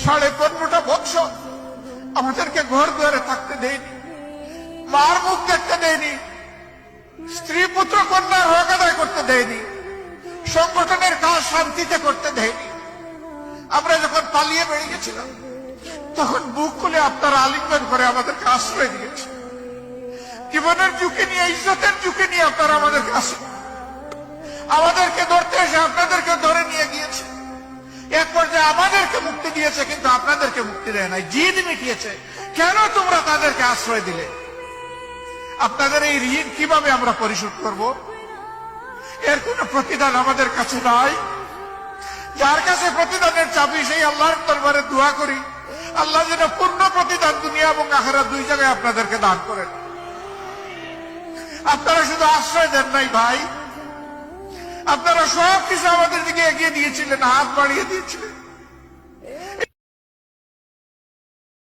15.5টা বছর আমাদেরকে ঘর দুয়ারে থাকতে দেয়নি, মার মুখ দেখতে দেয়নি, স্ত্রী পুত্র কন্যার হক আদায় করতে দেয়নি, সংগঠনের কাজ শান্তিতে করতে দেয়নি। আমরা যখন পালিয়ে বেরিয়ে গেছিলাম তখন বুক খুলে আপনারা আলিঙ্গন করে আমাদেরকে আশ্রয় দিয়েছে। জীবনের ঝুঁকি নিয়ে, ইজ্জতের ঝুঁকি নিয়ে আপনারা আমাদেরকে আমাদেরকে ধরতে এসে আপনাদেরকে ধরে নিয়ে গিয়েছে। এক পর্যায়ে আমাদেরকে মুক্তি দিয়েছে, কিন্তু আপনাদেরকে মুক্তি দেয় নাই, জিদ মিটিয়েছে। কেন তোমরা তাদেরকে আশ্রয় দিলে? আপনাদের এই ঋণ কিভাবে আমরা পরিশোধ করব? এর কোন প্রতিদান আমাদের কাছে নাই। যার কাছে প্রতিদানের চাবি, সেই আল্লাহর দরবারে দোয়া করি, আল্লাহ যেন পূর্ণ প্রতিদান দুনিয়া এবং আখিরাত দুই জায়গায় আপনাদেরকে দান করেন। আপনারা শুধু আশ্রয় দেন নাই ভাই, আপনারা সব কিছু আমাদের দিকে এগিয়ে দিয়েছিলেন, হাত বাড়িয়ে দিয়েছিলেন।